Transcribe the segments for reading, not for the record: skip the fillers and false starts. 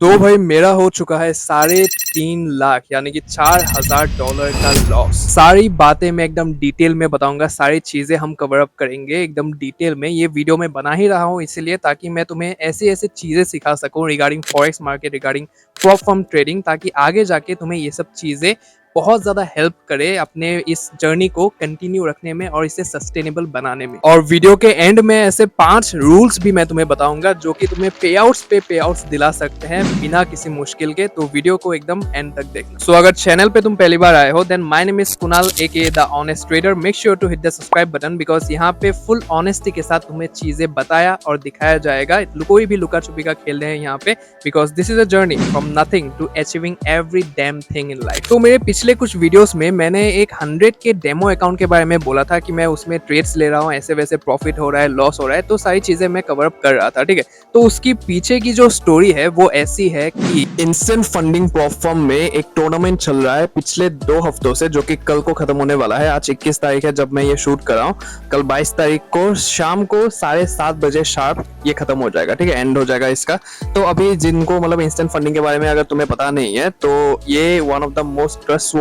तो भाई मेरा हो चुका है 3.5 लाख यानी कि $4,000 का लॉस। सारी बातें मैं एकदम डिटेल में बताऊंगा, सारी चीजें हम कवर अप करेंगे एकदम डिटेल में। ये वीडियो मैं बना ही रहा हूँ इसलिए ताकि मैं तुम्हें ऐसे ऐसे चीजें सिखा सकूं regarding forex market, regarding prop form trading, ताकि आगे जाके तुम्हें ये सब चीजें बहुत ज्यादा हेल्प करे अपने इस जर्नी को कंटिन्यू रखने में और इसे सस्टेनेबल बनाने में। और वीडियो के एंड में ऐसे 5 रूल्स भी मैं तुम्हें बताऊंगा जो कि तुम्हें पे आउट्स दिला सकते हैं बिना किसी मुश्किल के। तो वीडियो को एकदम एंड तक देखना। सो अगर चैनल पे तुम पहली बार आए हो then my name is Kunal aka the honest trader. Make sure to hit the subscribe button because यहाँ पे फुल ऑनेस्टी के साथ तुम्हें चीजें बताया और दिखाया जाएगा। कोई भी लुका छुपी का खेल रहे हैं यहाँ पे, because this is a journey from nothing to achieving every damn thing in life. तो मेरे पिछले कुछ वीडियोस में मैंने एक 100 के डेमो अकाउंट के बारे में बोला था कि मैं उसमें ट्रेड्स ले रहा हूँ, ऐसे वैसे प्रॉफिट हो रहा है, लॉस हो रहा है, तो सारी चीजें मैं कवर अप कर रहा था। ठीक है, तो उसकी पीछे की जो स्टोरी है वो ऐसी है कि इंस्टेंट फंडिंग प्लेटफॉर्म में एक टूर्नामेंट चल रहा है पिछले 2 हफ्तों से, जो कि कल को खत्म होने वाला है। आज 21 तारीख है जब मैं ये शूट कर रहा हूँ। कल 22 तारीख को शाम को 7:30 बजे शार्प ये खत्म हो जाएगा। ठीक है, एंड हो जाएगा इसका। तो अभी जिनको मतलब इंस्टेंट फंडिंग के बारे में अगर तुम्हें पता नहीं है तो ये one of the most trustworthy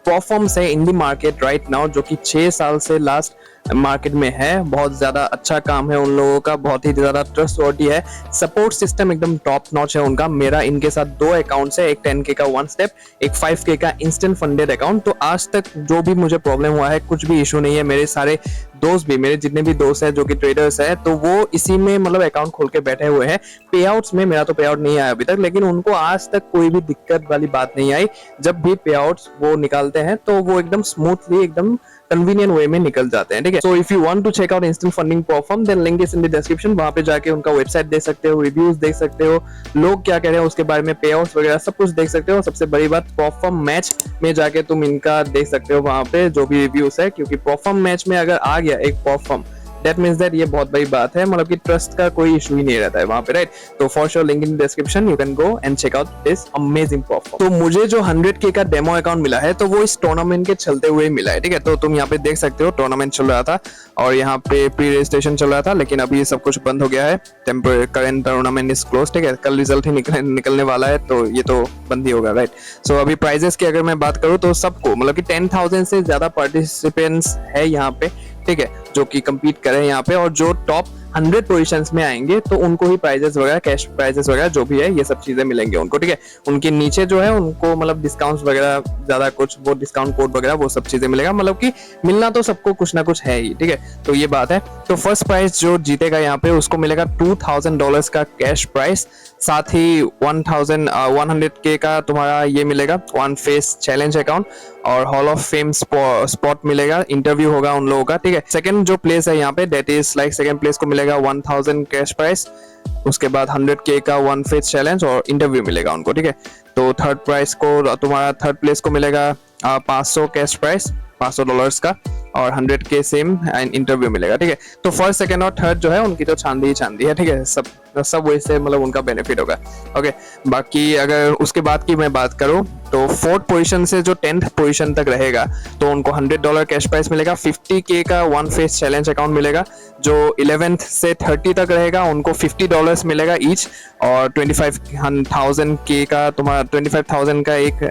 platforms है इन दी मार्केट राइट नाउ, जो कि 6 साल से लास्ट मार्केट में है। बहुत ज्यादा अच्छा काम है उन लोगों का, बहुत ही ज्यादा ट्रस्टवर्दी है। सपोर्ट सिस्टम एकदम टॉप नॉच है उनका। मेरा इनके साथ 2 अकाउंट्स है, एक 10K का 1 स्टेप, एक 5K का इंस्टेंट फंडेड अकाउंट। तो आज तक जो भी मुझे प्रॉब्लम हुआ है कुछ भी इशू नहीं है। मेरे सारे दोस्त भी, मेरे जितने भी दोस्त हैं जो कि ट्रेडर्स हैं, तो वो इसी में मतलब अकाउंट खोल के बैठे हुए हैं। पे आउट्स में मेरा तो पे आउट नहीं आया अभी तक, लेकिन उनको आज तक कोई भी दिक्कत वाली बात नहीं आई। जब भी पे आउट्स वो निकालते हैं तो वो एकदम स्मूथली, एकदम कन्वीनियंट वे में निकल जाते हैं। ठीक है, so if you want to check out instant funding platform then link is in the description. वहां पे जाके उनका वेबसाइट देख सकते हो, रिव्यूज देख सकते हो, लोग क्या कह रहे हैं उसके बारे में, पे आउट्स वगैरह सब कुछ देख सकते हो। सबसे बड़ी बात, प्लेटफॉर्म मैच में जाके तुम इनका देख सकते हो वहां पे जो भी रिव्यूज है, क्योंकि प्लेटफॉर्म मैच में अगर आ गया एक प्लेटफॉर्म, दैट मीन्स दैट ये बहुत बड़ी बात है, मतलब कि ट्रस्ट का कोई इशू ही नहीं रहता है वहां पे, राइट। तो for sure link in description, you can go and check out this amazing platform. तो मुझे जो 100K का डेमो अकाउंट मिला है तो वो इस टूर्नामेंट के चलते हुए मिला है। ठीक है, तो तुम यहाँ पे देख सकते हो टूर्नामेंट चल रहा था और यहाँ पे प्री रजिस्ट्रेशन चल रहा था, लेकिन अभी सब कुछ बंद हो गया है। Current tournament is close. ठीक है, कल रिजल्ट ही निकलने वाला है तो ये तो बंद ही होगा, राइट। सो अभी प्राइजेस की अगर मैं बात करूँ तो सबको मतलब कि 10,000 से ज्यादा पार्टिसिपेंट्स है यहाँ पे। ठीक है, जो कि compete करें यहाँ पे, और जो टॉप 100 पोजीशंस में आएंगे तो उनको ही प्राइजेस वगैरह, कैश प्राइजेस वगैरह जो भी है ये सब चीजें मिलेंगे उनको। ठीक है, उनके नीचे जो है उनको मतलब डिस्काउंट्स वगैरह ज्यादा कुछ, वो डिस्काउंट कोड वगैरह वो सब चीजें मिलेगा। मतलब कि मिलना तो सबको कुछ ना कुछ है ही। ठीक है, तो ये बात है। तो फर्स्ट प्राइज जो जीतेगा यहाँ पे उसको मिलेगा $2,000 का कैश प्राइस, साथ ही 100K का तुम्हारा ये मिलेगा 1 फेस चैलेंज अकाउंट, और हॉल ऑफ फेम स्पॉट मिलेगा, इंटरव्यू होगा उन लोगों का। ठीक है, सेकंड जो प्लेस है यहाँ पे that is like second place को मिलेगा 1000 कैश प्राइस, उसके बाद 100K का 1 फेस चैलेंज और इंटरव्यू मिलेगा उनको। ठीक है, तो थर्ड प्राइस को तुम्हारा थर्ड प्लेस को मिलेगा 500 कैश प्राइस, $500 का, और 100K सेम एंड इंटरव्यू मिलेगा। ठीक है, तो फर्स्ट सेकंड और थर्ड जो है उनकी तो चांदी ही चांदी है। ठीक है, सब वैसे मतलब उनका बेनिफिट होगा। ओके, बाकी अगर उसके बाद की मैं बात करूं तो 4th पोजीशन से जो 10th पोजीशन तक रहेगा तो उनको $100 कैश प्राइस मिलेगा, 50K का 1 फेस चैलेंज अकाउंट मिलेगा। जो 11th से 30 तक रहेगा उनको $50 मिलेगा ईच, और 25,000K का तुम्हारा 25,000 का एक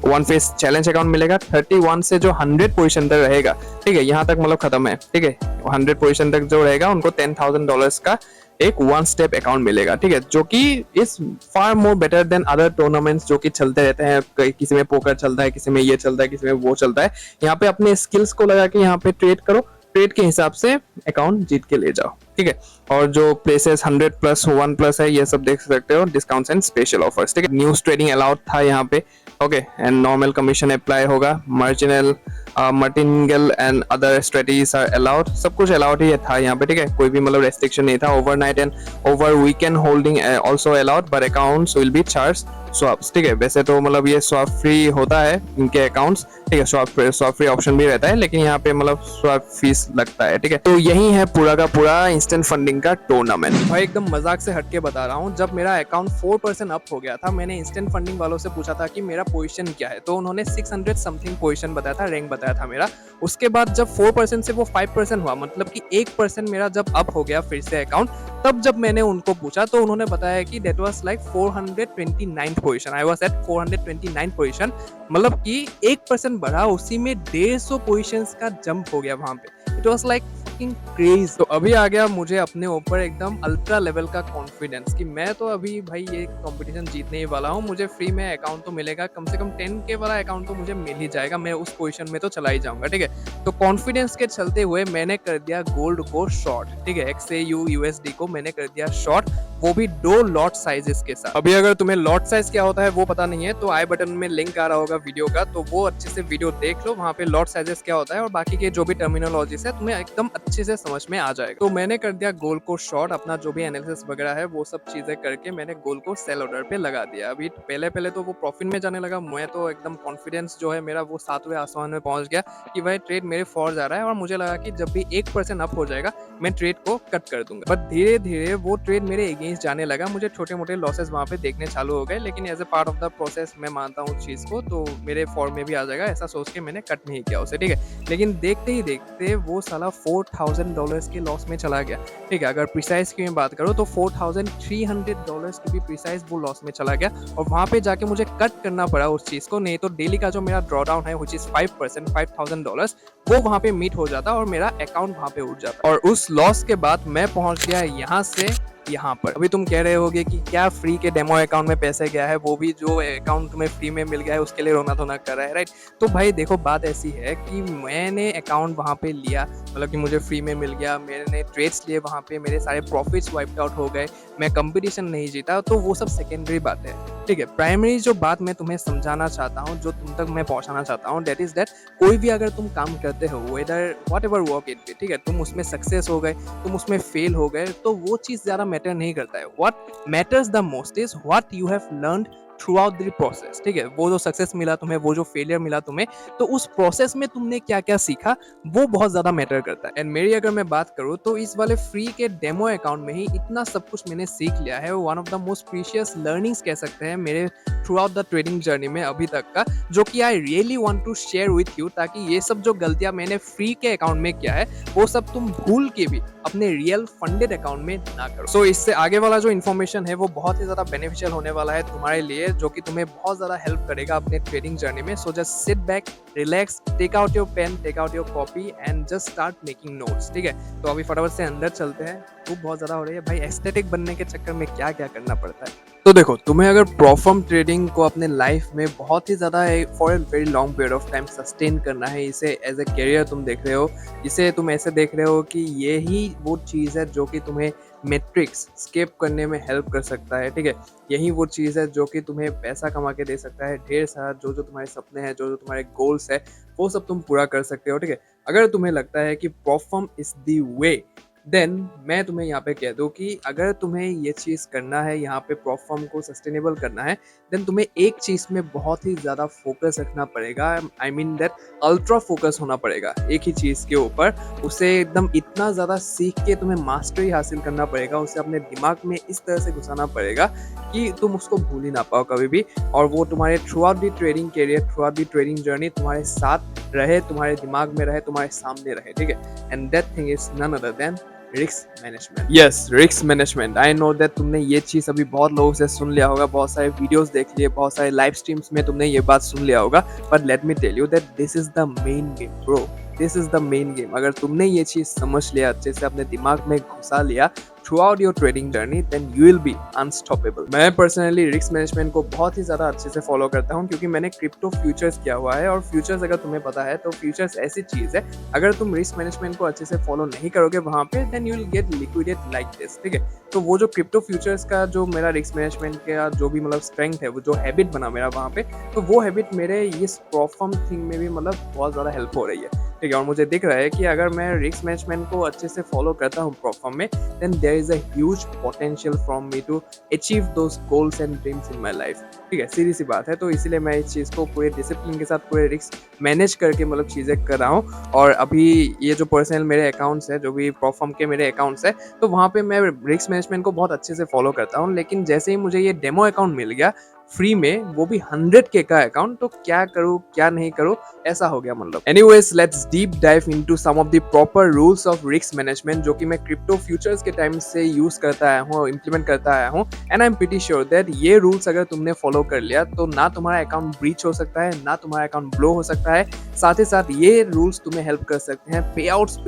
1 फेस चैलेंज अकाउंट मिलेगा। 31 से जो 100 पोजीशन तक रहेगा, ठीक है, यहाँ तक मतलब खत्म है। ठीक है, 100 पोजीशन तक जो रहेगा उनको $10,000 का एक 1 स्टेप अकाउंट मिलेगा। ठीक है, जो कि is far more better than other tournaments जो कि चलते रहते हैं। किसी में पोकर चलता है, किसी में ये चलता है, किसी में वो चलता है। यहाँ पे अपने स्किल्स को लगा के यहाँ पे ट्रेड करो, ट्रेड के हिसाब से अकाउंट जीत के ले जाओ। ठीक है, और जो प्लेसेस 100+, 1+ है ये सब देख सकते हो, डिस्काउंट्स एंड स्पेशल ऑफर्स। ठीक है, न्यूज ट्रेडिंग अलाउड था यहाँ पे। Okay, and normal commission apply होगा, marginal, martingale and other strategies are allowed. सब कुछ अलाउड ही था यहाँ पे। ठीक है, कोई भी मतलब रेस्ट्रिक्शन नहीं था। Overnight and over weekend holding also allowed, but accounts will be charge swaps. ठीक है, वैसे तो मतलब ये स्वैप फ्री होता है इनके अकाउंट्स। ठीक है, स्वैप फ्री ऑप्शन भी रहता है, लेकिन यहाँ पे मतलब स्वैप फीस लगता है। ठीक है, तो यही है पूरा का पूरा इंस्टेंट फंडिंग का टूर्नामेंट। भाई एकदम मजाक से हटके बता रहा हूँ, जब मेरा अकाउंट 4% अप हो गया था, मैंने इंस्टेंट फंडिंग वालों से पूछा था कि मेरा पोजीशन क्या है, तो उन्होंने 600 समथिंग पोजीशन बताया था, रैंक बताया बताया था मेरा। उसके बाद जब 4% से वो 5% हुआ, मतलब कि 1% मेरा जब अप हो गया फिर से अकाउंट, तब जब मैंने उनको पूछा तो उन्होंने बताया कि that was like 429th position, I was at 429th position. मतलब कि 1% बढ़ा, उसी में 150 पोजीशंस का जंप हो गया वहां पे। It was like craze. तो अभी आ गया मुझे अपने ऊपर एकदम अल्ट्रा लेवल का कॉन्फिडेंस कि मैं तो अभी भाई ये कंपटीशन जीतने ही वाला हूँ। मुझे फ्री में अकाउंट तो मिलेगा, कम से कम 10K वाला अकाउंट तो मुझे मिल ही जाएगा, मैं उस पोजीशन में तो चला ही जाऊंगा, ठीक है। तो कॉन्फिडेंस के चलते हुए मैंने कर दिया गोल्ड को शॉर्ट, ठीक है, XAU USD को मैंने कर दिया शॉर्ट, वो भी 2 लॉट साइजेस के साथ। अभी अगर तुम्हें लॉट साइज क्या होता है वो पता नहीं है तो आई बटन में लिंक आ रहा होगा वीडियो का, तो वो अच्छे से वीडियो देख लो, वहाँ पे लॉट साइजेस क्या होता है और बाकी के जो भी टर्मिनोलॉजीज है तुम्हें एकदम अच्छे से समझ में आ जाएगा। तो मैंने कर दिया गोल्ड को शॉर्ट, अपना जो भी एनालिसिस वगैरह है वो सब चीजें करके मैंने गोल्ड को सेल ऑर्डर पे लगा दिया। अभी पहले पहले तो वो प्रॉफिट में जाने लगा, मैं तो एकदम कॉन्फिडेंस जो है मेरा वो 7वें आसमान में पहुंच गया कि भाई ट्रेड मेरे फॉर जा रहा है, और मुझे लगा कि जब भी 1% अप हो जाएगा मैं ट्रेड को कट कर दूंगा। बट धीरे धीरे वो ट्रेड मेरे अगेंस्ट जाने लगा, मुझे छोटे मोटे लॉसेस वहां पे देखने चालू हो गए, लेकिन as a part of the process मैं मानता हूँ चीज को, तो मेरे फॉर में भी आ जाएगा ऐसा सोच के मैंने कट नहीं किया उसे, ठीक है। लेकिन देखते ही देखते वो साला $4,000 के लॉस में चला गया, ठीक है। अगर प्रिसाइज की मैं बात करूँ तो $4,300 की भी प्रिसाइज वो लॉस में चला गया, और वहां पे जाके मुझे कट करना पड़ा उस चीज को, नहीं तो डेली का जो मेरा ड्रॉडाउन है व्हिच इज 5%, $5,000 वो वहां पे मीट हो जाता और मेरा अकाउंट वहां पे उठ जाता। और उस लॉस के बाद मैं पहुंच गया यहाँ से यहाँ पर। अभी तुम कह रहे होगे कि क्या फ्री के डेमो अकाउंट में पैसे गया है, वो भी जो अकाउंट तुम्हें फ्री में मिल गया है उसके लिए रोना धोना कर रहा है, राइट। तो भाई देखो बात ऐसी है कि मैंने अकाउंट वहां पे लिया, मतलब कि मुझे फ्री में मिल गया, मैंने ट्रेड्स लिए वहां पे, मेरे सारे प्रॉफिट्स वाइप्ड आउट हो गए, मैं कंपटीशन नहीं जीता, तो वो सब सेकेंडरी बात है, ठीक है। प्राइमरी जो बात मैं तुम्हें समझाना चाहता हूँ, जो तुम तक मैं पहुंचाना चाहता हूँ, दैट इज दैट कोई भी अगर तुम काम करते हो, whether whatever work it be, ठीक है, तुम उसमें सक्सेस हो गए, तुम उसमें फेल हो गए, तो वो चीज ज्यादा मैटर नहीं करता है। What matters the most is what you have learned through out the process, ठीक है। वो जो सक्सेस मिला तुम्हें, वो जो फेलियर मिला तुम्हें, तो उस प्रोसेस में तुमने क्या क्या सीखा, वो बहुत ज्यादा मैटर करता है। एंड मेरी अगर मैं बात करूँ तो इस वाले फ्री के डेमो अकाउंट में ही इतना सब कुछ मैंने सीख लिया है, one of the most precious learnings कह सकते हैं मेरे throughout the trading journey में अभी तक का, जो कि I really want to share with you, ताकि ये सब जो गलतियां मैंने फ्री के अकाउंट में किया है वो सब तुम भूल के भी अपने रियल फंडेड अकाउंट में ना करो। सो इससे आगे वाला जो इन्फॉर्मेशन है वो बहुत ही ज्यादा बेनिफिशियल होने वाला है तुम्हारे लिए, जो कि तुम्हें बहुत ज्यादा हेल्प करेगा अपने ट्रेडिंग जर्नी में। So just sit back, relax, take out your pen, take out your copy and just start making notes, ठीक है। तो अभी फटाफट से अंदर चलते हैं, धूप बहुत ज्यादा हो रही है भाई, एस्थेटिक बनने के चक्कर में क्या क्या करना पड़ता है। तो देखो, तुम्हें अगर प्रॉफर्म ट्रेडिंग को अपने लाइफ में बहुत ही ज़्यादा for a very long period of time sustain करना है, इसे एज ए करियर तुम देख रहे हो, इसे तुम ऐसे देख रहे हो कि ये ही वो चीज़ है जो कि तुम्हें मैट्रिक्स स्केप करने में हेल्प कर सकता है, ठीक है। यही वो चीज़ है जो कि तुम्हें पैसा कमा के दे सकता है, ढेर सारा जो जो तुम्हारे सपने हैं, जो जो तुम्हारे गोल्स है, वो सब तुम पूरा कर सकते हो, ठीक है। अगर तुम्हें लगता है कि प्रॉफर्म इज द वे, देन मैं तुम्हें यहाँ पे कह दूँ कि अगर तुम्हें ये चीज़ करना है, यहाँ पे प्रॉफर्म को सस्टेनेबल करना है, देन तुम्हें एक चीज़ में बहुत ही ज़्यादा फोकस रखना पड़ेगा, I mean that ultra focus होना पड़ेगा एक ही चीज़ के ऊपर, उसे एकदम इतना ज़्यादा सीख के तुम्हें मास्टरी हासिल करना पड़ेगा, उसे अपने दिमाग में इस तरह से घुसाना पड़ेगा कि तुम उसको भूल ही ना पाओ कभी भी, और वो तुम्हारे throughout the trading career, throughout the trading journey तुम्हारे साथ रहे, तुम्हारे दिमाग में रहे, तुम्हारे सामने रहे, ठीक है। And that thing is none other than risk management. Yes, risk management. I know that तुमने ये चीज अभी बहुत लोगों से सुन लिया होगा, बहुत सारे वीडियोस देख लिए, बहुत सारे लाइव स्ट्रीम्स में तुमने ये बात सुन लिया होगा, but let me tell you that this is the main game bro, this is the main game. अगर तुमने ये चीज समझ लिया, अच्छे से अपने दिमाग में घुसा लिया throughout your trading journey, then you will be unstoppable. मैं पर्सनली रिस्क मैनेजमेंट को बहुत ही ज्यादा अच्छे से फॉलो करता हूँ, क्योंकि मैंने क्रिप्टो फ्यूचर्स किया हुआ है, और फ्यूचर्स अगर तुम्हें पता है तो फ्यूचर्स ऐसी चीज है, अगर तुम रिस्क मैनेजमेंट को अच्छे से फॉलो नहीं करोगे वहां पे, then you will get liquidate like this, ठीक है। तो वो जो क्रिप्टो फ्यूचर्स का जो मेरा रिस्क मैनेजमेंट का जो भी मतलब स्ट्रेंथ है, वो जो हैबिट बना मेरा वहां पे, तो वो हैबिट मेरे इस प्रॉफर्म थिंग में भी मतलब बहुत ज्यादा हेल्प हो रही है, ठीक है। और मुझे दिख रहा है कि अगर मैं रिस्क मैनेजमेंट को अच्छे से फॉलो करता हूँ प्रॉफर्म में, then there is a huge potential from me to achieve those goals and dreams in my life, ठीक है, सीधी सी बात है। तो इसीलिए मैं इस चीज़ को पूरे डिसिप्लिन के साथ, पूरे रिस्क मैनेज करके मतलब चीज़ें कर रहा हूँ। और अभी ये जो पर्सनल मेरे अकाउंट्स है, जो भी प्रॉफर्म के मेरे अकाउंट्स है, तो वहाँ पे मैं रिस्क मैनेजमेंट को बहुत अच्छे से फॉलो करता हूँ, लेकिन जैसे ही मुझे ये डेमो अकाउंट मिल गया, फ्री में, वो भी 100K का अकाउंट। तो क्या करूँ क्या नहीं करूँ, ऐसा हो गया मतलब। Anyways let's deep dive into some of the proper rules of risk management जो कि मैं क्रिप्टो फ्यूचर्स के टाइम से यूज करता आया हूँ, इम्प्लीमेंट करता आया हूँ। And I am pretty sure that ये रूल्स अगर तुमने फॉलो कर लिया तो ना तुम्हारा अकाउंट ब्रीच हो सकता है, ना तुम्हारा अकाउंट ब्लो हो सकता है। साथ ही साथ ये रूल्स तुम्हें हेल्प कर सकते हैं पे आउट्स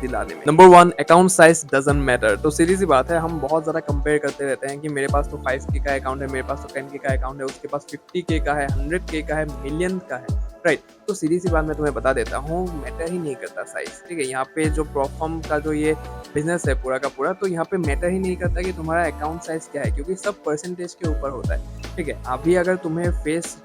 दिलाने में। Number 1, account size doesn't matter. तो सीधी सी बात है, हम बहुत ज्यादा कंपेयर करते रहते हैं कि मेरे पास तो 5K का अकाउंट है, मेरे पास तो 10K का अकाउंट है, उसके पास 50K का है, 100K का है, मिलियन का है, राइट। तो सीधी सी बात मैं तुम्हें बता देता हूँ, मैटर ही नहीं करता साइज, ठीक है। यहाँ पे जो प्रोफॉर्म का जो ये बिजनेस है पूरा का पूरा, तो यहाँ पे मैटर ही नहीं करता कि तुम्हारा अकाउंट साइज क्या है, क्योंकि सब परसेंटेज के ऊपर होता है, ठीक है। अभी अगर तुम्हें फेज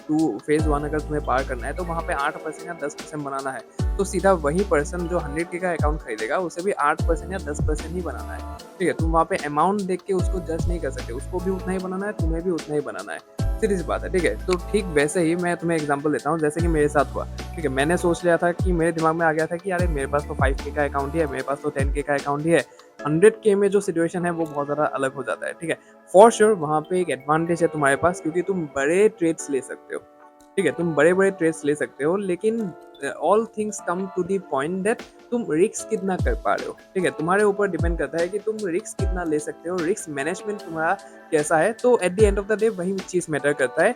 1 अगर तुम्हें पार करना है तो वहाँ पे 8% या 10% बनाना है, तो सीधा वही पर्सन जो 100K का अकाउंट खरीदेगा उसे भी 8% या 10% ही बनाना है, ठीक है। तुम वहाँ पे अमाउंट देख के उसको जज नहीं कर सकते, उसको भी उतना ही बनाना है, तुम्हें भी उतना ही बनाना है, सीधी सी बात है, ठीक है। तो ठीक वैसे ही मैं तुम्हें एग्जांपल देता हूँ, जैसे कि मेरे साथ हुआ, ठीक है। मैंने सोच लिया था कि मेरे दिमाग में आ गया था कि यार मेरे पास तो 5K का अकाउंट ही है, मेरे पास तो 10K का अकाउंट ही है, 100K में जो सिचुएशन है वो बहुत ज़्यादा अलग हो जाता है, ठीक है। फॉर श्योर वहाँ पे एक एडवांटेज है तुम्हारे पास, क्योंकि तुम बड़े ट्रेड्स ले सकते हो, ठीक है। तुम बड़े बड़े ट्रेड्स ले सकते हो, लेकिन all things come to the point that तुम रिस्क कितना कर पा रहे हो, ठीक है। तुम्हारे ऊपर डिपेंड करता है कि तुम रिस्क कितना ले सकते हो, रिस्क मैनेजमेंट तुम्हारा कैसा है। तो eight the end of the day वही चीज़ मैटर करता है,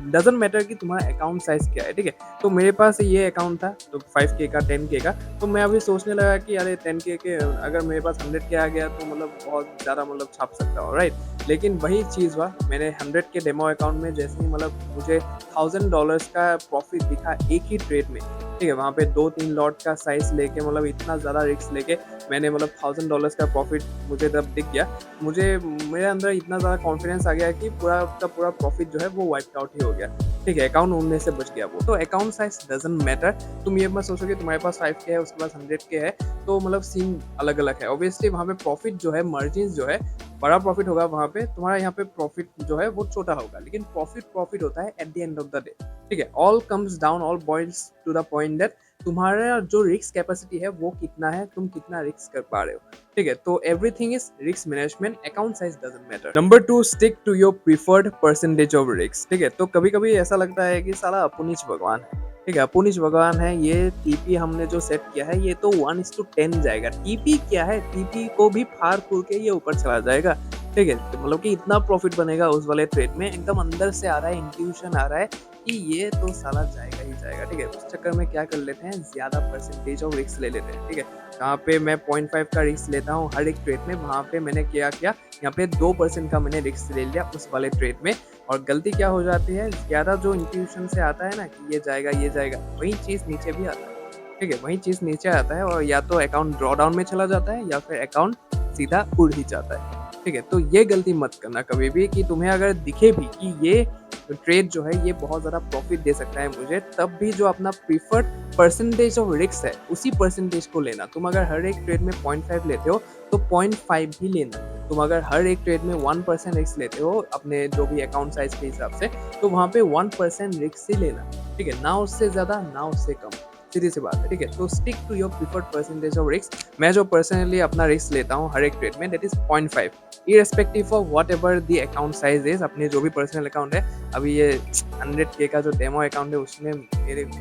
डजंट मैटर कि तुम्हारा अकाउंट साइज क्या है, ठीक है। तो मेरे पास ये अकाउंट था तो 5K का 10K का, तो मैं अभी सोचने लगा कि अरे 10K के अगर मेरे पास 100K आ गया तो मतलब बहुत ज़्यादा मतलब छाप सकता हूँ, राइट। लेकिन वही चीज़ हुआ, मैंने 100K डेमो अकाउंट में जैसे ही मतलब मुझे $1000 का प्रॉफिट दिखा एक ही ट्रेड में, ठीक है। वहाँ पे 2-3 लॉट का साइज लेके मतलब इतना ज़्यादा रिस्क लेके मैंने मतलब $1000 का प्रॉफिट मुझे तब दिख गया, मुझे मेरे अंदर इतना ज़्यादा कॉन्फिडेंस आ गया कि पूरा का पूरा प्रॉफिट जो है वो वाइप आउट ही हो गया, ठीक है। अकाउंट उड़ने से बच गया वो। तो अकाउंट साइज डजंट मैटर। तुम ये मत सोचो कि तुम्हारे पास 5K है उसके पास 100K है तो मतलब सीन अलग अलग है। ऑब्वियसली वहाँ पे प्रॉफिट जो है, मार्जिन जो है, बड़ा प्रॉफिट होगा वहाँ पे, तुम्हारा यहाँ पे प्रॉफिट जो है वो छोटा होगा, लेकिन प्रॉफिट होता है at the end of the day, ठीक है। All comes down, all boils to the point that तुम्हारा जो रिस्क कैपेसिटी है वो कितना है, तुम कितना रिस्क कर पा रहे हो, ठीक है। तो everything is risk management, account size doesn't matter. Number 2, stick to your preferred percentage of risk, ठीक है। तो कभी कभी ऐसा लगता है कि साला अपुनिच भगवान है, ठीक है, अपुनिच भगवान है, ये टीपी हमने जो सेट किया है ये तो 1:10 जाएगा। टीपी क्या है, टीपी को भी फाड़ फूड़ के ये ऊपर चला जाएगा, ठीक है। तो मतलब कि इतना प्रॉफिट बनेगा उस वाले ट्रेड में, एकदम अंदर से आ रहा है, इंट्यूशन आ रहा है कि ये तो साला जाएगा ही जाएगा, ठीक है। उस चक्कर में क्या कर लेते हैं, ज्यादा परसेंटेज ऑफ रिस्क ले लेते हैं, ठीक है। यहाँ पे मैं 0.5 का रिस्क लेता हूँ हर एक ट्रेड में, वहाँ पे मैंने क्या किया, यहाँ पे 2% का मैंने रिस्क ले लिया उस वाले ट्रेड में। और गलती क्या हो जाती है, ज्यादा जो इंट्यूशन से आता है ना कि ये जाएगा, वही चीज नीचे भी आता है, ठीक है। वही चीज नीचे आता है और या तो अकाउंट ड्रॉ डाउन में चला जाता है या फिर अकाउंट सीधा उड़ ही जाता है, ठीक है। तो ये गलती मत करना कभी भी कि तुम्हें अगर दिखे भी कि ये ट्रेड जो है ये बहुत ज़्यादा प्रॉफिट दे सकता है मुझे, तब भी जो अपना प्रीफर्ड परसेंटेज ऑफ रिस्क है उसी परसेंटेज को लेना। तुम अगर हर एक ट्रेड में 0.5 लेते हो तो 0.5 ही लेना। तुम अगर हर एक ट्रेड में 1% रिस्क लेते हो अपने जो भी अकाउंट साइज के हिसाब से, तो वहाँ पे 1% रिस्क ही लेना, ठीक है। ना उससे ज़्यादा ना उससे कम, सीधी सी बात है, ठीक है। तो stick to your preferred percentage of risk. मैं जो पर्सनली अपना रिस्क लेता हूँ हर एक ट्रेड में, that is 0.5, irrespective of what ever the account size is. अपने जो भी पर्सनल अकाउंट है, अभी ये 100K का जो डेमो अकाउंट है उसमें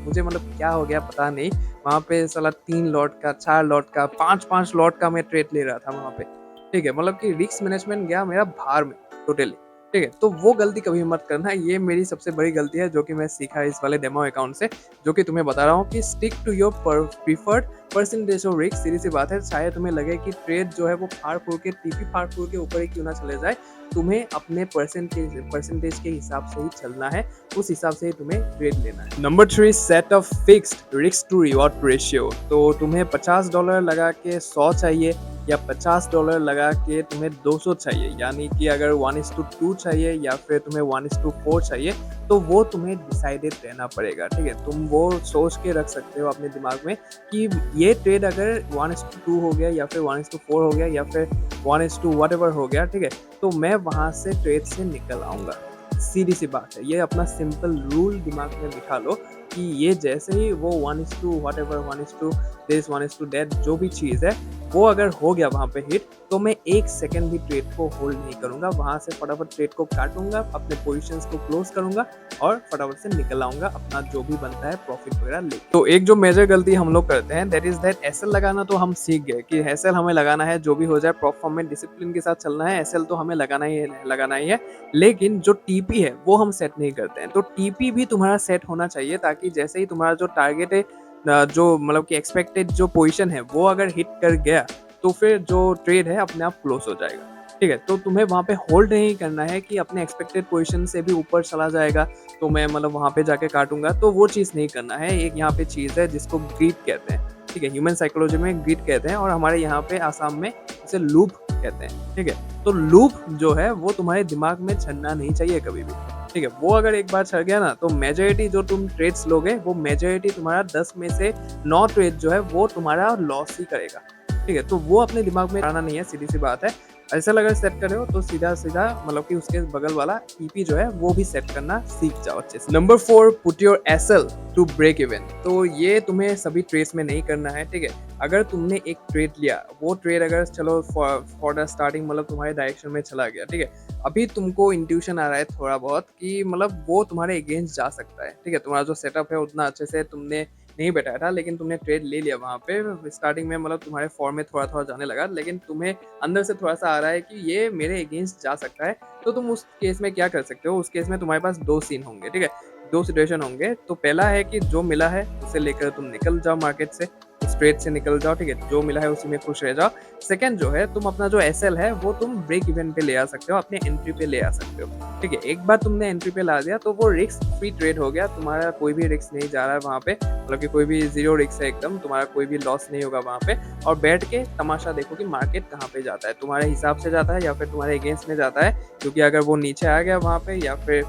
मुझे मतलब क्या हो गया पता नहीं, वहाँ पे साला 3 लॉट का, 4 लॉट का, 5 लॉट का मैं ट्रेड ले रहा था वहाँ पे, ठीक है। मतलब कि रिस्क मैनेजमेंट गया मेरा भार में टोटली, ठीक है। तो वो गलती कभी मत करना, ये मेरी सबसे बड़ी गलती है जो कि मैं सीखा इस वाले डेमो अकाउंट से, जो कि तुम्हें बता रहा हूँ कि stick to your preferred percentage of risk. सीधी सी बात है, शायद तुम्हें लगे कि ट्रेड जो है वो फाड़ फूड़ के, टीपी फाड़ फूड़ के ऊपर ही क्यों ना चले जाए, तुम्हें अपने परसेंटेज के हिसाब से ही चलना है, उस हिसाब से ही तुम्हें ट्रेड लेना है। Number 3, set of fixed risk to reward ratio. तो तुम्हें $50 लगा के 100 चाहिए या $50 लगा के तुम्हें 200 चाहिए, यानी कि अगर 1:2 चाहिए या फिर तुम्हें 1:4 चाहिए, तो वो तुम्हें डिसाइडेड रहना पड़ेगा, ठीक है। तुम वो सोच के रख सकते हो अपने दिमाग में कि ये ट्रेड अगर 1:2 हो गया या फिर 1:4 हो गया या फिर 1:2 व्हाटएवर हो गया, ठीक है, तो मैं वहाँ से ट्रेड से निकल आऊँगा। सीधी सी बात है, ये अपना सिंपल रूल दिमाग में बिठा लो कि ये जैसे ही वो 1:2 व्हाटएवर 1:2 दिस, 1 दैट, जो भी चीज़ है वो अगर हो गया वहाँ पे हिट, तो मैं 1 सेकंड भी ट्रेड को होल्ड नहीं करूँगा, वहाँ से फटाफट ट्रेड को काटूँगा, अपने पोज़ीशंस को क्लोज़ करूँगा और फटाफट से निकल आऊँगा अपना जो भी बनता है प्रॉफ़िट वगैरह लेके। तो एक जो मेजर गलती हम लोग करते हैं दैट इज़ दैट एसएल लगाना तो हम सीख गए कि एसएल हमें लगाना है, जो भी हो जाए प्रॉपर में डिसिप्लिन के साथ चलना है, एसएल तो हमें लगाना ही है। लेकिन जो टीपी है वो हम सेट नहीं करते हैं। तो टीपी भी तुम्हारा सेट होना चाहिए ताकि जैसे ही तुम्हारा जो टारगेट है जो मतलब कि एक्सपेक्टेड जो पोजीशन है वो अगर हिट कर गया तो फिर जो ट्रेड है अपने आप क्लोज हो जाएगा। ठीक है, तो तुम्हें वहाँ पे होल्ड नहीं करना है कि अपने एक्सपेक्टेड पोजीशन से भी ऊपर चला जाएगा तो मैं मतलब वहाँ पे जाके काटूंगा, तो वो चीज़ नहीं करना है। एक यहाँ पे चीज़ है जिसको ग्रीड कहते हैं। ठीक है, ह्यूमन साइकोलॉजी में ग्रीड कहते हैं और हमारे यहाँ पे आसाम में इसे लूप कहते हैं। ठीक है, तो लूप जो है वो तुम्हारे दिमाग में चढ़ना नहीं चाहिए कभी भी। ठीक है, वो अगर एक बार चढ़ गया ना तो मेजॉरिटी जो तुम ट्रेड्स लोगे वो मेजॉरिटी तुम्हारा 10 में से 9 ट्रेड जो है वो तुम्हारा लॉस ही करेगा। ठीक है, तो वो अपने दिमाग में आना नहीं है, सीधी सी बात है। ऐसा अगर सेट कर रहे हो तो सीधा-सीधा मतलब कि उसके बगल वाला ईपी जो है वो भी सेट करना सीख जाओ अच्छे से। Number 4, put your SL to break even. तो ये तुम्हें सभी ट्रेड्स में नहीं करना है। ठीक है, अगर तुमने एक ट्रेड लिया, वो ट्रेड अगर चलो फॉर द स्टार्टिंग मतलब तुम्हारे डायरेक्शन में चला गया। ठीक है, अभी तुमको इंट्यूशन आ रहा है थोड़ा बहुत कि मतलब वो तुम्हारे अगेंस्ट जा सकता है। ठीक है, तुम्हारा जो सेटअप है उतना अच्छे से तुमने नहीं बैठाया था, लेकिन तुमने ट्रेड ले लिया वहाँ पे स्टार्टिंग में, मतलब तुम्हारे फॉर्म में थोड़ा-थोड़ा जाने लगा, लेकिन तुम्हें अंदर से थोड़ा-सा आ रहा है कि ये मेरे अगेंस्ट जा सकता है। तो तुम उस केस में क्या कर सकते हो? उस केस में तुम्हारे पास 2 सीन होंगे, ठीक है? 2 सिचुएशन होंगे। तो पहला है कि जो मिला है उसे लेकर तुम निकल जाओ मार्केट से, उस ट्रेड से निकल जाओ, ठीक है? जो मिला है उसी में खुश रह जाओ। सेकंड जो है, तुम अपना जो एसएल है वो तुम ब्रेक इवन पे ले आ सकते हो, अपने एंट्री पे ले आ सकते हो। ठीक है? एक बार तुमने एंट्री पे ला दिया तो वो रिस्क फ्री ट्रेड हो गया, तुम्हारा कोई भी रिस्क नहीं जा रहा है वहाँ पे, मतलब कि कोई भी ज़ीरो रिस्क है एकदम, तुम्हारा कोई भी लॉस नहीं होगा वहाँ पे। और बैठ के तमाशा देखो कि मार्केट कहाँ पे जाता है, तुम्हारे हिसाब से जाता है या फिर तुम्हारे अगेंस्ट में जाता है। क्योंकि अगर वो नीचे आ गया वहाँ पे या फिर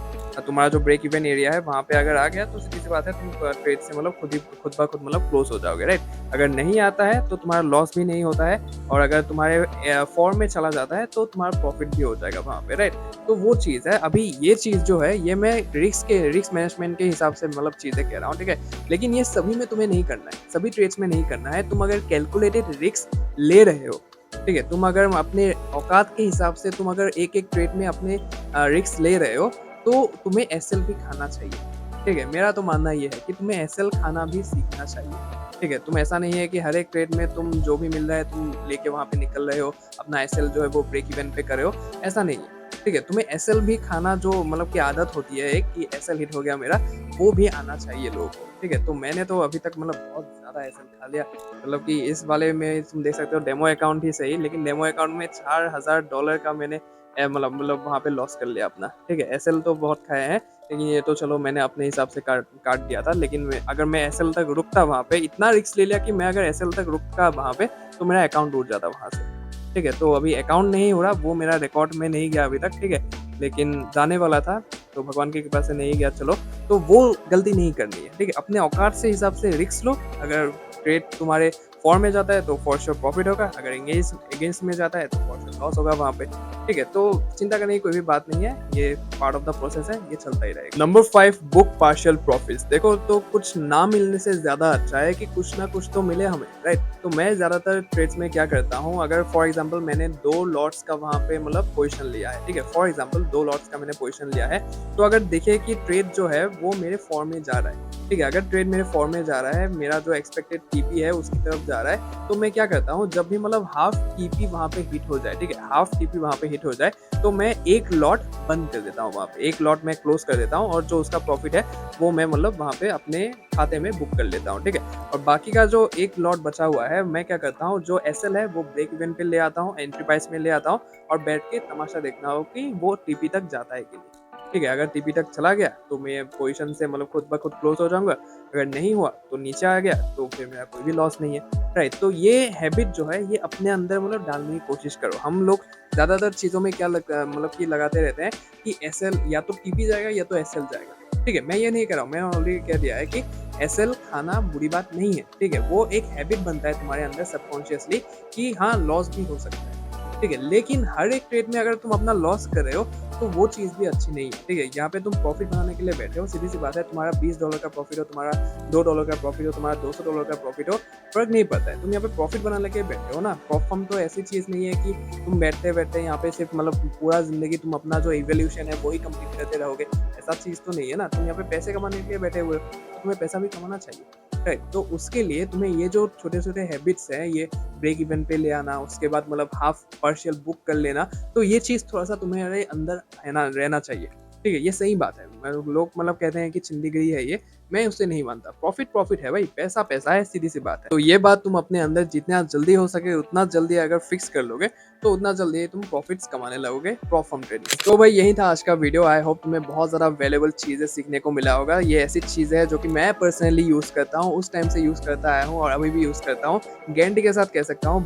तुम्हारा जो ब्रेक इवन एरिया है वहाँ पे अगर आ गया तो सीधी सी बात है तुम ट्रेड से मतलब खुद ब खुद मतलब क्लोज हो जाओगे, राइट? अगर नहीं आता है तो तुम्हारा लॉस भी नहीं होता है, और अगर तुम्हारे फॉर्म में चला जाता है तो तुम्हारा प्रॉफिट भी हो जाएगा वहाँ पे, राइट? तो वो चीज़ है। अभी ये चीज़ जो है ये मैं रिस्क मैनेजमेंट के हिसाब से मतलब चीज़ें कह रहा हूँ, ठीक है? लेकिन ये सभी में तुम्हें नहीं करना है, सभी ट्रेड्स में नहीं करना है। तुम अगर कैलकुलेटेड रिस्क ले रहे हो, ठीक है, तुम अगर अपने औकात के हिसाब से तुम अगर एक-एक ट्रेड में अपने रिस्क ले रहे हो, तो तुम्हें एसएल भी खाना चाहिए। ठीक है, मेरा तो मानना ये है कि तुम्हें एसएल खाना भी सीखना चाहिए। ठीक है, तुम ऐसा नहीं है कि हर एक ट्रेड में तुम जो भी मिल रहा है तुम लेके वहाँ पे निकल रहे हो, अपना एसएल जो है वो ब्रेक इवन पे कर रहे हो, ऐसा नहीं है। ठीक है, तुम्हें एसएल भी खाना जो मतलब की आदत होती है एक कि एसएल हिट हो गया मेरा, वो भी आना चाहिए लोगों को। ठीक है, तो मैंने तो अभी तक मतलब बहुत ज़्यादा एसएल खा लिया, मतलब कि इस वाले में तुम देख सकते हो डेमो अकाउंट ही सही, लेकिन डेमो अकाउंट में $4000 का मैंने मतलब वहाँ पे लॉस कर लिया अपना। ठीक है, एसएल तो बहुत खाए हैं, लेकिन ये तो चलो मैंने अपने हिसाब से काट काट दिया था। लेकिन अगर मैं एसएल तक रुकता वहाँ पे, इतना रिस्क ले लिया कि मैं अगर एसएल तक रुकता वहाँ पे तो मेरा अकाउंट उड़ जाता वहाँ से। ठीक है, तो अभी अकाउंट नहीं हो रहा, वो मेरा रिकॉर्ड में नहीं गया अभी तक। ठीक है, लेकिन जाने वाला था तो भगवान की कृपा से नहीं गया, चलो। तो वो गलती नहीं करनी है। ठीक है, अपने औकात से हिसाब से रिस्क लो। अगर ट्रेड तुम्हारे फॉर्म में जाता है तो फॉर श्योर प्रॉफिट होगा, अगर अगेंस्ट में जाता है तो फॉर श्योर लॉस होगा वहाँ पे। ठीक है, तो चिंता करने की कोई भी बात नहीं है, ये पार्ट ऑफ द प्रोसेस है, ये चलता ही रहेगा। Number 5, book partial profits. देखो, तो कुछ ना मिलने से ज़्यादा अच्छा है कि कुछ ना कुछ तो मिले हमें, राइट? तो मैं ज़्यादातर ट्रेड्स में क्या करता हूँ, अगर फॉर एग्जाम्पल मैंने 2 लॉट्स का वहाँ पे मतलब पोजीशन लिया है, ठीक है, फॉर एग्जाम्पल 2 लॉट्स का मैंने पोजीशन लिया है, तो अगर देखिए कि ट्रेड जो है वो मेरे फॉर्म में जा रहा है, ठीक है, अगर ट्रेड मेरे फॉर्म में जा रहा है, मेरा जो एक्सपेक्टेड टीपी है उसकी तरफ जा रहा है, तो मैं क्या करता हूँ, जब भी मतलब हाफ टीपी वहाँ पे हिट हो जाए, ठीक है, हाफ टीपी वहाँ पे हिट हो जाए, तो मैं एक लॉट बंद कर देता हूँ वहाँ पे, एक लॉट मैं क्लोज कर देता हूँ, और जो उसका प्रॉफिट है वो मैं मतलब वहाँ पे अपने खाते में बुक कर लेता हूँ। ठीक है, और बाकी का जो एक लॉट बचा हुआ है, मैं क्या करता हूँ, जो एसएल है वो ब्रेक इवन पे ले आता हूँ, एंट्री प्राइस में ले आता हूँ, और बैठ के तमाशा देखना हो कि वो टीपी तक जाता है कि नहीं। ठीक है, अगर टीपी तक चला गया तो मैं पोजीशन से मतलब खुद ब खुद क्लोज हो जाऊंगा, अगर नहीं हुआ तो नीचे आ गया तो फिर मेरा कोई भी लॉस नहीं है, राइट? तो ये हैबिट जो है ये अपने अंदर मतलब डालने की कोशिश करो। हम लोग ज़्यादातर चीज़ों में क्या मतलब कि लगाते रहते हैं कि एसएल या तो टीपी जाएगा या तो एसएल जाएगा। ठीक है, मैं ये नहीं कर रहा हूँ, मैंने ऑलरेडी कह दिया है कि एसएल खाना बुरी बात नहीं है। ठीक है, वो एक हैबिट बनता है तुम्हारे अंदर सबकॉन्शियसली कि हाँ, लॉस भी हो सकता है। ठीक है, लेकिन हर एक ट्रेड में अगर तुम अपना लॉस कर रहे हो तो वो चीज़ भी अच्छी नहीं है, ठीक है। यहाँ पे तुम प्रॉफिट बनाने के लिए बैठे हो, सीधी सी बात है, तुम्हारा $20 का प्रॉफिट हो, तुम्हारा $2 का प्रॉफिट हो, तुम्हारा $200 का प्रॉफिट हो, फर्क नहीं पड़ता है। तुम यहाँ पे प्रॉफिट बनाने के लिए बैठे हो ना। प्रॉफम तो ऐसी चीज़ नहीं है कि तुम बैठते बैठते यहाँ पे सिर्फ मतलब पूरा जिंदगी तुम अपना जो इवोल्यूशन है वही कंप्लीट करते रहोगे, ऐसा चीज़ तो नहीं है ना। तुम यहाँ पे पैसे कमाने के लिए बैठे हुए हो, तो तुम्हें पैसा भी कमाना चाहिए, राइट। तो उसके लिए तुम्हें ये जो छोटे छोटे हैबिट्स हैं, ये ब्रेक इवन पे ले आना, उसके बाद मतलब हाफ पार्शियल बुक कर लेना, तो ये चीज़ थोड़ा सा तुम्हारे अंदर है ना रहना चाहिए, ठीक है। ये सही बात है। लोग मतलब कहते हैं कि चिंदीगिरी है ये, मैं उससे नहीं मानता। प्रॉफिट प्रॉफिट है भाई, पैसा पैसा है, सीधी सी बात है। तो ये बात तुम अपने अंदर जितना जल्दी हो सके उतना जल्दी अगर फिक्स कर लोगे तो उतना जल्दी तुम प्रॉफिट्स कमाने लगोगे प्रॉफम ट्रेडिंग। तो भाई यही था आज का वीडियो। आई होप तुम्हें बहुत ज़्यादा वैल्यूएबल चीज़ें सीखने को मिला होगा। ये ऐसी चीज़ें हैं जो कि मैं पर्सनली यूज़ करता हूँ, उस टाइम से यूज़ करता आया हूँ और अभी भी यूज़ करता हूँ। गारंटी के साथ कह सकता हूँ,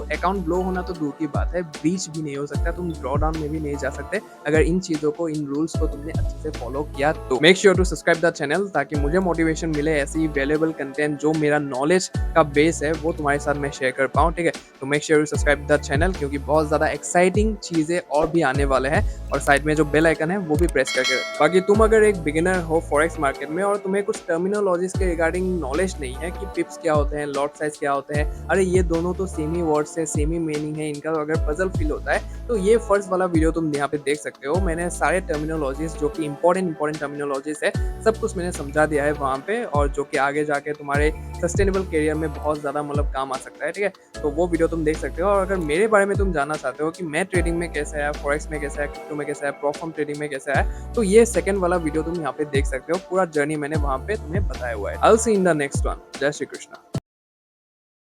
अकाउंट ब्लो होना तो दूर की बात है, ब्रीच भी नहीं हो सकता, तुम ड्रॉ डाउन में भी नहीं जा सकते अगर इन चीज़ों को, इन रूल्स को तुमने अच्छे से फॉलो किया तो। Make sure to subscribe the channel ताकि मुझे मोटिवेशन मिले ऐसी वैल्यूएबल कंटेंट जो मेरा नॉलेज का बेस है वो तुम्हारे साथ मैं शेयर कर पाऊँ, ठीक है। तो make sure to subscribe the channel क्योंकि बहुत ज़्यादा एक्साइटिंग चीज़ें और भी आने वाले हैं, और साइड में जो बेल आइकन है वो भी प्रेस करके रखो। बाकी तुम अगर एक बिगिनर हो फॉरेक्स मार्केट में और तुम्हें कुछ टर्मिनोलॉजीज के रिगार्डिंग नॉलेज नहीं है कि पिप्स क्या होते हैं, लॉट साइज क्या होते हैं, अरे ये दोनों तो सेम ही वर्ड्स है, सेम ही मीनिंग है इनका, तो अगर पजल फील होता है तो ये फर्स्ट वाला वीडियो तुम यहाँ पे देख सकते हो। मैंने सारे टर्मिनोलॉजीज जो कि इंपॉर्टेंट टर्मिनोलॉजीज है सब कुछ मैंने समझा दिया है वहाँ पे, और जो कि आगे जाके तुम्हारे सस्टेनेबल करियर में बहुत ज़्यादा मतलब काम आ सकता है, ठीक है। तो वो वीडियो तुम देख सकते हो। और अगर मेरे बारे में तुम जानना चाहते हो कि मैं ट्रेडिंग में कैसा है, फॉरेक्स में कैसा है, क्रिप्टो में कैसा है, प्रॉफम ट्रेडिंग में कैसा है, तो ये सेकंड वाला वीडियो तुम यहाँ पे देख सकते हो। पूरा जर्नी मैंने वहाँ पे तुम्हें बताया हुआ है। I will see in the next one. जय श्री कृष्णा।